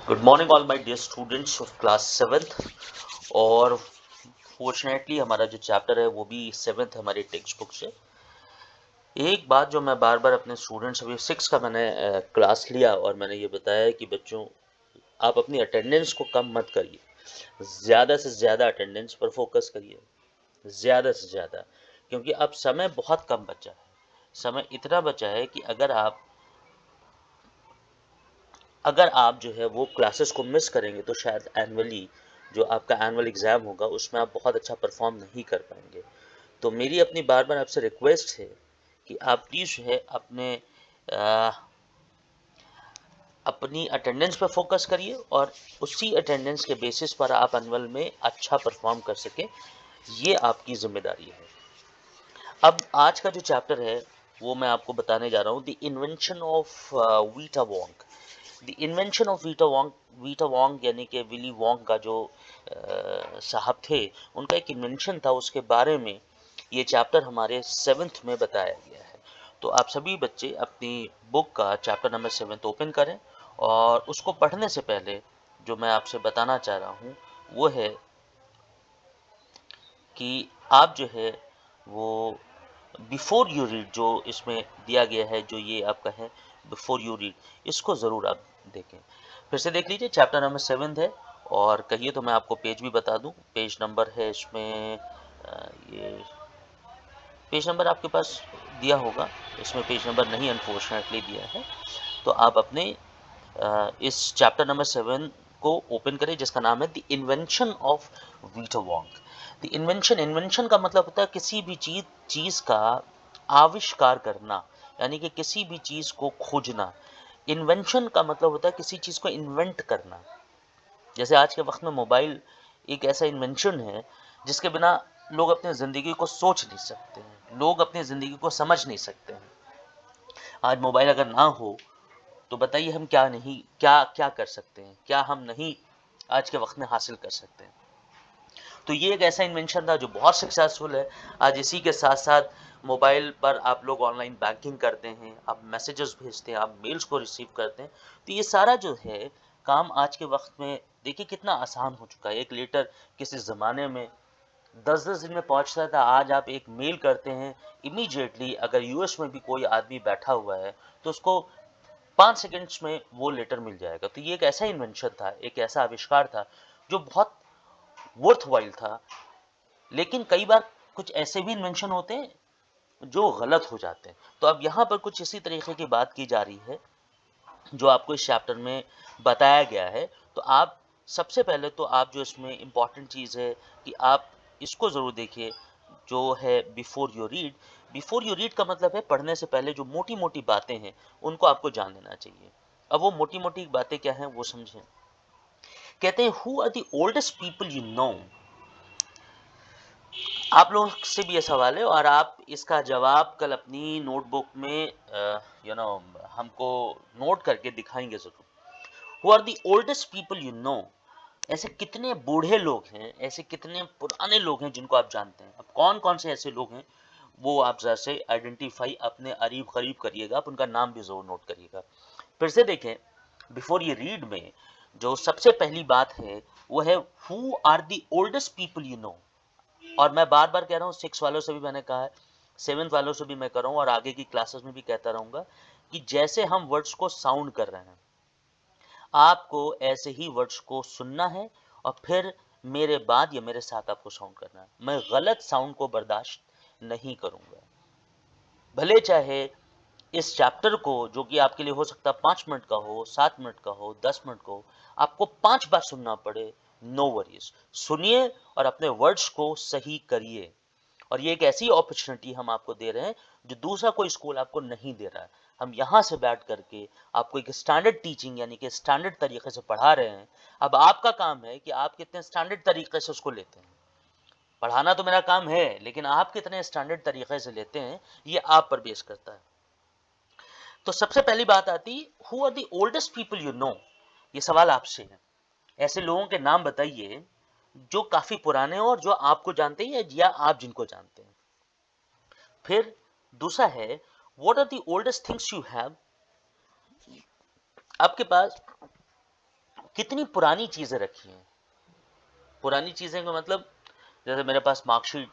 Good morning all my dear students of class seventh. और fortunately हमारा जो chapter है वो भी सेवेंथ हमारी टेक्स्ट बुक से। एक बात जो मैं बार बार अपने स्टूडेंट्स, अभी सिक्स का मैंने क्लास लिया और मैंने ये बताया कि बच्चों आप अपनी अटेंडेंस को कम मत करिए, ज़्यादा से ज़्यादा अटेंडेंस पर फोकस करिए, ज़्यादा से ज़्यादा, क्योंकि अब समय बहुत कम बचा है। समय इतना बचा है कि अगर आप जो है वो क्लासेस को मिस करेंगे तो शायद एनुअली जो आपका एनुअल एग्ज़ाम होगा उसमें आप बहुत अच्छा परफॉर्म नहीं कर पाएंगे। तो मेरी अपनी बार बार आपसे रिक्वेस्ट है कि आप प्लीज़ जो है अ, अपनी अटेंडेंस पर फोकस करिए और उसी अटेंडेंस के बेसिस पर आप एनुअल में अच्छा परफॉर्म कर सकें, ये आपकी जिम्मेदारी है। अब आज का जो चैप्टर है वो मैं आपको बताने जा रहा हूँ, the invention of Vita Wong. The invention of Vita Wong यानी कि विली वोंग का जो साहब थे, उनका एक इन्वेंशन था, उसके बारे में ये चैप्टर हमारे सेवेंथ में बताया गया है। तो आप सभी बच्चे अपनी बुक का चैप्टर नंबर 7 ओपन करें और उसको पढ़ने से पहले जो मैं आपसे बताना चाह रहा हूँ वो है कि आप जो है वो बिफोर यू रीड, जो इसमें दिया गया है, जो ये आपका है बिफोर यू रीड, इसको ज़रूर आप देखें। फिर से देख लीजिए, चैप्टर नंबर 7 है। और कहिए तो मैं आपको पेज भी बता दूं, पेज नंबर है इसमें ये पेज नंबर आपके पास दिया होगा, इसमें पेज नंबर नहीं अनफॉर्चुनेटली दिया है। तो आप अपने इस चैप्टर नंबर 7 को ओपन करें जिसका नाम है the invention of Vita Wong. The invention का मतलब होता है किसी भी चीज का आविष्कार करना, यानी कि किसी भी चीज को खोजना। इन्वेंशन का मतलब होता है किसी चीज को इन्वेंट करना। जैसे आज के वक्त में मोबाइल एक ऐसा इन्वेंशन है जिसके बिना लोग अपनी ज़िंदगी को सोच नहीं सकते हैं, लोग अपनी ज़िंदगी को समझ नहीं सकते हैं। आज मोबाइल अगर ना हो तो बताइए हम क्या क्या कर सकते हैं, क्या हम नहीं आज के वक्त में हासिल कर सकते हैं। तो ये एक ऐसा इन्वेंशन था जो बहुत सक्सेसफुल है। आज इसी के साथ साथ मोबाइल पर आप लोग ऑनलाइन बैंकिंग करते हैं, आप मैसेजेस भेजते हैं, आप मेल्स को रिसीव करते हैं। तो ये सारा जो है काम आज के वक्त में देखिए कितना आसान हो चुका है। एक लेटर किसी ज़माने में 10-10 दिन में पहुंचता था, आज आप एक मेल करते हैं, इमीडिएटली अगर यूएस में भी कोई आदमी बैठा हुआ है तो उसको 5 सेकंड्स में वो लेटर मिल जाएगा। तो ये एक ऐसा इन्वेंशन था, एक ऐसा आविष्कार था जो बहुत वर्थ वाइल था। लेकिन कई बार कुछ ऐसे भी इन्वेंशन होते हैं जो गलत हो जाते हैं। तो अब यहाँ पर कुछ इसी तरीके की बात की जा रही है जो आपको इस चैप्टर में बताया गया है। तो आप सबसे पहले तो आप जो इसमें इम्पॉर्टेंट चीज़ है कि आप इसको ज़रूर देखिए, जो है बिफोर यू रीड का मतलब है पढ़ने से पहले जो मोटी मोटी बातें हैं उनको आपको जान लेना चाहिए। अब वो मोटी मोटी बातें क्या हैं वो समझें। कहते हैं who are the oldest people you know. आप लोगों से भी ये सवाल है और आप इसका जवाब कल अपनी नोटबुक में हमको नोट करके दिखाएंगे जरूर। Who are the oldest people you know. ऐसे कितने बूढ़े लोग हैं, ऐसे कितने पुराने लोग हैं जिनको आप जानते हैं। अब कौन कौन से ऐसे लोग हैं वो आप जरा से आइडेंटिफाई अपने करीब करीब करिएगा, आप उनका नाम भी जरूर नोट करिएगा। फिर से देखें, बिफोर ये रीड में जो सबसे पहली बात है वो है who are the oldest people you know. और मैं बार बार कह रहा हूँ, 6 वालों से भी मैंने कहा है, 7 वालों से भी मैं कर रहा हूँ और आगे की क्लासेस में भी कहता रहूंगा कि जैसे हम वर्ड्स को साउंड कर रहे हैं, आपको ऐसे ही वर्ड्स को सुनना है और फिर मेरे बाद या मेरे साथ आपको साउंड करना है। मैं गलत साउंड को बर्दाश्त नहीं करूंगा, भले चाहे इस चैप्टर को, जो कि आपके लिए हो सकता है 5 मिनट का हो, 7 मिनट का हो, 10 मिनट का हो, आपको 5 बार सुनना पड़े। नो वरीज, सुनिए और अपने वर्ड्स को सही करिए। और ये एक ऐसी अपॉर्चुनिटी हम आपको दे रहे हैं जो दूसरा कोई स्कूल आपको नहीं दे रहा है। हम यहाँ से बैठ करके आपको एक स्टैंडर्ड टीचिंग यानी कि स्टैंडर्ड तरीके से पढ़ा रहे हैं। अब आपका काम है कि आप कितने स्टैंडर्ड तरीके से उसको लेते हैं। पढ़ाना तो मेरा काम है, लेकिन आप कितने स्टैंडर्ड तरीके से लेते हैं ये आप पर बेस करता है। तो सबसे पहली बात आती, who are the oldest people you know. ये सवाल आपसे है, ऐसे लोगों के नाम बताइए जो काफी पुराने हो और जो आपको जानते हैं या आप जिनको जानते हैं। फिर दूसरा है what are the oldest things you have. आपके पास कितनी पुरानी चीजें रखी हैं। पुरानी चीजें का मतलब, जैसे मेरे पास मार्कशीट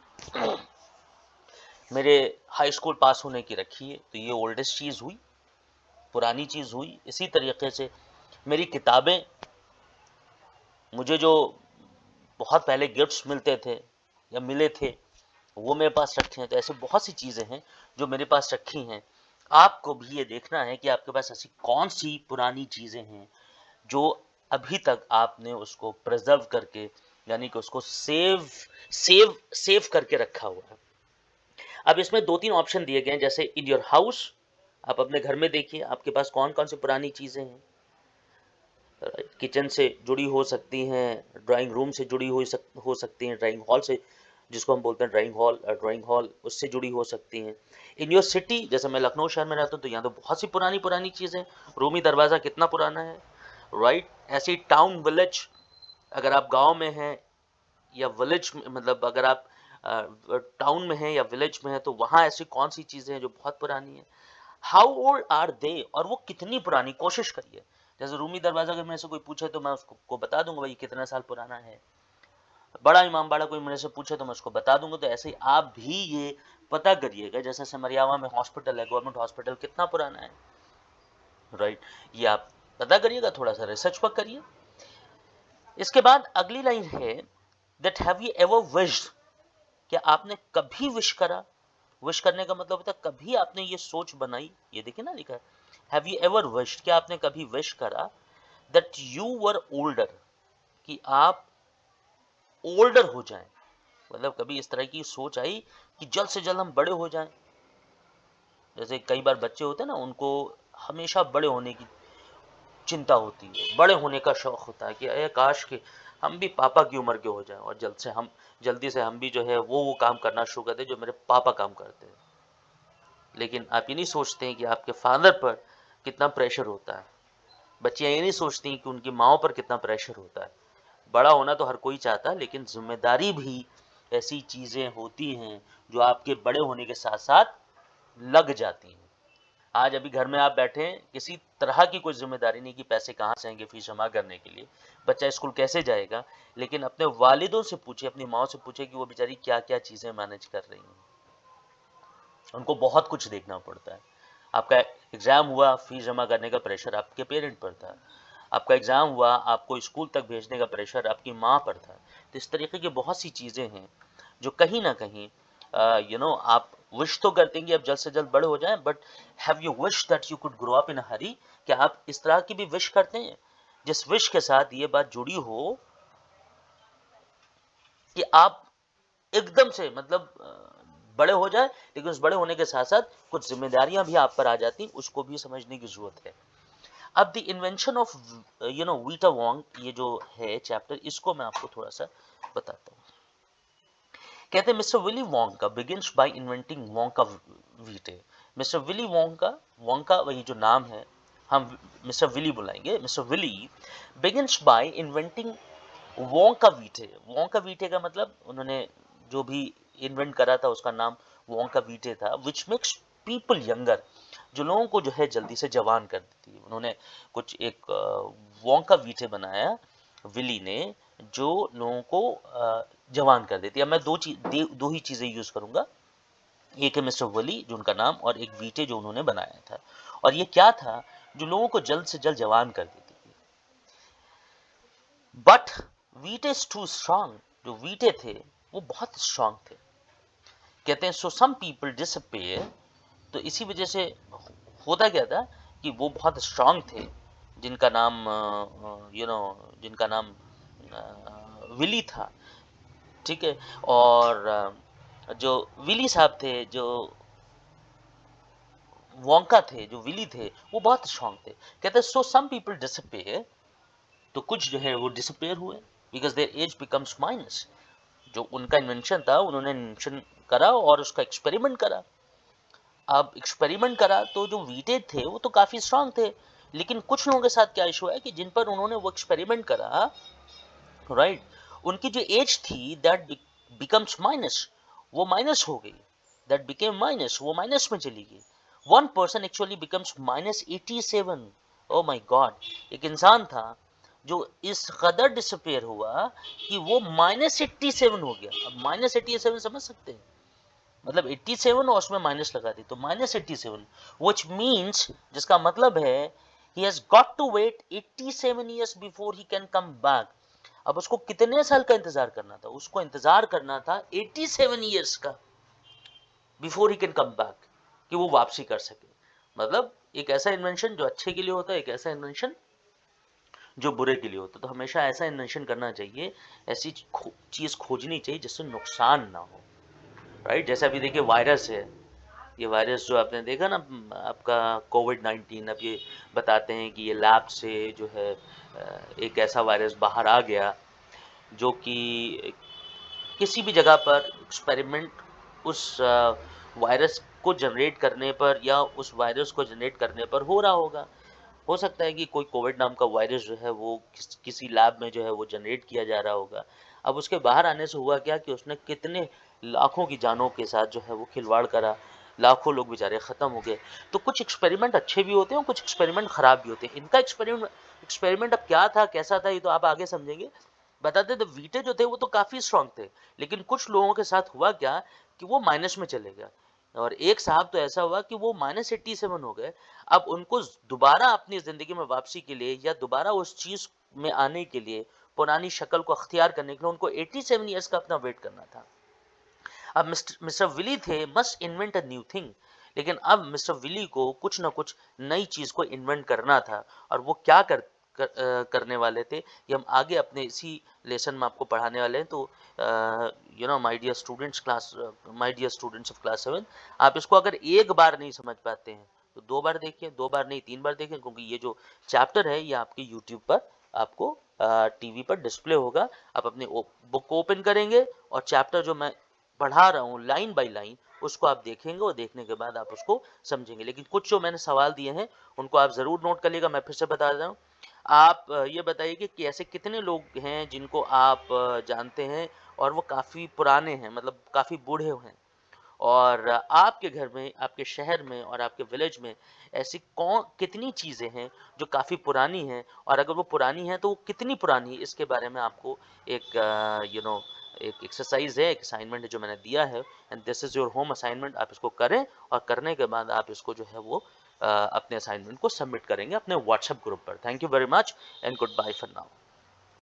मेरे हाई स्कूल पास होने की रखी है, तो ये ओल्डेस्ट चीज हुई, पुरानी चीज हुई। इसी तरीके से मेरी किताबें, मुझे जो बहुत पहले गिफ्ट्स मिलते थे या मिले थे, वो मेरे पास रखे हैं। तो ऐसे बहुत सी चीजें हैं जो मेरे पास रखी हैं। आपको भी ये देखना है कि आपके पास ऐसी कौन सी पुरानी चीजें हैं जो अभी तक आपने उसको प्रिजर्व करके, यानी कि उसको सेव करके रखा हुआ है। अब इसमें 2-3 ऑप्शन दिए गए हैं, जैसे इन योर हाउस, आप अपने घर में देखिए आपके पास कौन कौन सी पुरानी चीजें हैं। किचन से जुड़ी हो सकती हैं, ड्राइंग रूम से जुड़ी हो सकती हैं, ड्राइंग हॉल से, जिसको हम बोलते हैं ड्राइंग हॉल, उससे जुड़ी हो सकती हैं। इन योर सिटी, जैसे मैं लखनऊ शहर में रहता हूँ, तो यहाँ तो बहुत सी पुरानी पुरानी चीज़ें, रूमी दरवाज़ा कितना पुराना है, राइट। ऐसी टाउन विलेज, अगर आप गांव में हैं या विलेज में, मतलब अगर आप टाउन में हैं या विलेज में हैं, तो वहाँ ऐसी कौन सी चीज़ें हैं जो बहुत पुरानी है। हाउ ओल्ड आर दे, और वो कितनी पुरानी, कोशिश करिए। जैसे रूमी दरवाजा अगर मेरे से कोई पूछे तो मैं उसको बता दूंगा भाई कितना साल पुराना है। बड़ा इमाम बाड़ा कोई मेरे से पूछे तो मैं उसको बता दूंगा। तो ऐसे ही आप भी ये पता करिएगा, जैसे सिमरियावा में हॉस्पिटल है, गवर्नमेंट हॉस्पिटल, कितना पुराना है, राइट। ये आप पता करिएगा, थोड़ा सा रिसर्च पर करिए। इसके बाद अगली लाइन है, that have you ever wished, क्या आपने कभी विश करा। विश करने का मतलब होता है कभी आपने ये सोच बनाई, ये देखिए ना लिखा है, हैव यू एवर विश्ड, क्या आपने कभी विश करा दैट यू वर ओल्डर, कि आप ओल्डर हो जाएं। मतलब कभी इस तरह की सोच आई कि जल्द से जल्द हम बड़े हो जाएं। जैसे कई बार बच्चे होते हैं ना, उनको हमेशा बड़े होने की चिंता होती है, बड़े होने का शौक होता है कि अरे काश कि हम भी पापा की उम्र के हो जाएं, और जल्दी से हम भी जो है वो काम करना शुरू कर दें जो मेरे पापा काम करते हैं। लेकिन आप ये नहीं सोचते हैं कि आपके फादर पर कितना प्रेशर होता है। बच्चियां ये नहीं सोचती कि उनकी माओ पर कितना प्रेशर होता है। बड़ा होना तो हर कोई चाहता है, लेकिन जिम्मेदारी भी ऐसी चीजें होती हैं जो आपके बड़े होने के साथ साथ लग जाती हैं। आज अभी घर में आप बैठे हैं, किसी तरह की कोई जिम्मेदारी नहीं कि पैसे कहाँ से आएंगे फीस जमा करने के लिए, बच्चा स्कूल कैसे जाएगा। लेकिन अपने वालिदों से पूछे, अपनी माओ से पूछे कि वो बेचारी क्या क्या चीजें मैनेज कर रही हैं। उनको बहुत कुछ देखना पड़ता है। आपका एग्जाम हुआ, फीस जमा करने का प्रेशर आपके पेरेंट पर था। आपका एग्जाम हुआ, आपको स्कूल तक भेजने का प्रेशर आपकी माँ पर था। तो इस तरीके की बहुत सी चीजें हैं जो कहीं ना कहीं आप विश तो करते हैं कि आप जल्द से जल्द बड़े हो जाएं, but have you wish that you could grow up in a hurry, क्या आप इस तरह की भी विश करते हैं जिस विश के साथ ये बात जुड़ी हो कि आप एकदम से, मतलब बड़े हो जाए, लेकिन उस बड़े होने के साथ साथ कुछ जिम्मेदारियां भी आप पर आ जाती, उसको भी समझने की जरूरत है। अब the invention of Vita Wong, ये जो है चैप्टर, इसको मैं आपको थोड़ा सा बताता हूँ। कहते हैं mister Willy Wonka begins by inventing Wonka Vite. Mister Willy Wonka वही जो नाम है, हम मिस्टर विली बुलाएंगे। Mister Willy begins by inventing Wonka Vite. Wonka Vite का मतलब उन्होंने जो भी इन्वेंट करा था उसका नाम वोंका वीटे था, विच मेक्स पीपल यंगर, जो लोगों को जो है जल्दी से जवान कर देती है। उन्होंने कुछ एक वोंका वीटे बनाया विली ने, जो लोगों को जवान कर देती है। अब मैं दो ही चीजें यूज करूंगा, एक है मिस्टर विली जो उनका नाम, और एक वीटे जो उन्होंने बनाया था। और ये क्या था जो लोगों को जल्द से जल्द जवान कर देती थी। बट वीटे इज टू स्ट्रांग, जो वीटे थे वो बहुत स्ट्रांग थे। कहते हैं सो सम पीपल डिसअपियर, तो इसी वजह से होता क्या था कि वो बहुत स्ट्रांग थे, जिनका नाम जिनका नाम विली था, ठीक है। और जो विली साहब थे, जो वोंका थे, जो विली थे, वो बहुत स्ट्रांग थे। कहते हैं सो सम पीपल डिसअपियर, तो कुछ जो है वो डिसअपियर हुए, because their age becomes minus. जो उनका इन्वेंशन था, उन्होंने इन्वेंशन करा और उसका एक्सपेरिमेंट करा। अब एक्सपेरिमेंट करा तो जो वीटे थे वो तो काफी स्ट्रांग थे, लेकिन कुछ लोगों के साथ क्या इशू है कि जिन पर उन्होंने वो एक्सपेरिमेंट करा, राइट, उनकी जो एज थी दैट बिकम्स माइनस, वो माइनस हो गई। दैट बिकेम माइनस, वो माइनस में चली गई। One person actually becomes -87। Oh my God, एक इंसान था जो इस कदर डिसअपेयर हुआ कि वो -87 हो गया। अब -87 समझ सकते हैं, मतलब 87 और उसमें माइनस लगा दी तो -87, व्हिच मींस, जिसका मतलब है he has got to wait 87 years before he can come back. अब उसको कितने साल का इंतजार करना था? उसको इंतजार करना था 87 इयर्स का, before he can come back, कि वो वापसी कर सके। मतलब एक ऐसा इन्वेंशन जो अच्छे के लिए होता है, एक ऐसा इन्वेंशन जो बुरे के लिए होता है। तो हमेशा ऐसा इन्वेंशन करना चाहिए, ऐसी चीज खोजनी चाहिए जिससे नुकसान ना हो, राइट? जैसे अभी देखिए वायरस है, ये वायरस जो आपने देखा ना, आपका कोविड-19, अब ये बताते हैं कि ये लैब से जो है एक ऐसा वायरस बाहर आ गया जो कि किसी भी जगह पर एक्सपेरिमेंट उस वायरस को जनरेट करने पर या उस वायरस को जनरेट करने पर हो रहा होगा। हो सकता है कि कोई कोविड नाम का वायरस जो है वो किसी लैब में जो है वो जनरेट किया जा रहा होगा। अब उसके बाहर आने से हुआ क्या कि उसने कितने लाखों की जानों के साथ जो है वो खिलवाड़ करा, लाखों लोग बेचारे खत्म हो गए। तो कुछ एक्सपेरिमेंट अच्छे भी होते हैं और कुछ एक्सपेरिमेंट खराब भी होते हैं। इनका एक्सपेरिमेंट एक्सपेरिमेंट अब क्या था, कैसा था, ये तो आप आगे समझेंगे। बताते तो वीटे जो थे वो तो काफी स्ट्रांग थे, लेकिन कुछ लोगों के साथ हुआ क्या कि वो माइनस में चले गए। और एक साहब तो ऐसा हुआ कि वो -87 हो गए। अब उनको दोबारा अपनी जिंदगी में वापसी के लिए या दोबारा उस चीज में आने के लिए, पुरानी शक्ल को अख्तियार करने के लिए उनको 87 ईयर्स का अपना वेट करना था। अब मिस्टर विली थे must invent a new thing, लेकिन अब मिस्टर विली को कुछ ना कुछ नई चीज को इन्वेंट करना था। और वो क्या करने वाले थे, ये हम आगे अपने इसी लेसन में आपको पढ़ाने वाले हैं। तो my dear students, my dear students of class 7, आप इसको अगर एक बार नहीं समझ पाते हैं तो दो बार देखिए, दो बार नहीं 3 बार देखें, क्योंकि ये जो चैप्टर है ये आपके यूट्यूब पर आपको टीवी पर डिस्प्ले होगा। आप अपनी बुक को ओपन करेंगे और चैप्टर जो मैं पढ़ा रहा हूँ लाइन बाय लाइन, उसको आप देखेंगे और देखने के बाद आप उसको समझेंगे। लेकिन कुछ जो मैंने सवाल दिए हैं उनको आप जरूर नोट कर लीजिएगा। मैं फिर से बता रहा हूँ। आप ये बताइए कि ऐसे कितने लोग हैं जिनको आप जानते हैं और वो काफी पुराने हैं, मतलब काफी बूढ़े हैं, और आपके घर में, आपके शहर में और आपके विलेज में ऐसी कौन कितनी चीजें हैं जो काफी पुरानी हैं, और अगर वो पुरानी हैं तो वो कितनी पुरानी है, इसके बारे में आपको एक एक एक्सरसाइज है, एक असाइनमेंट है जो मैंने दिया है। And this is your home assignment. आप इसको करें और करने के बाद आप इसको जो है वो अपने असाइनमेंट को सबमिट करेंगे अपने व्हाट्सएप ग्रुप पर। Thank you very much and goodbye for now.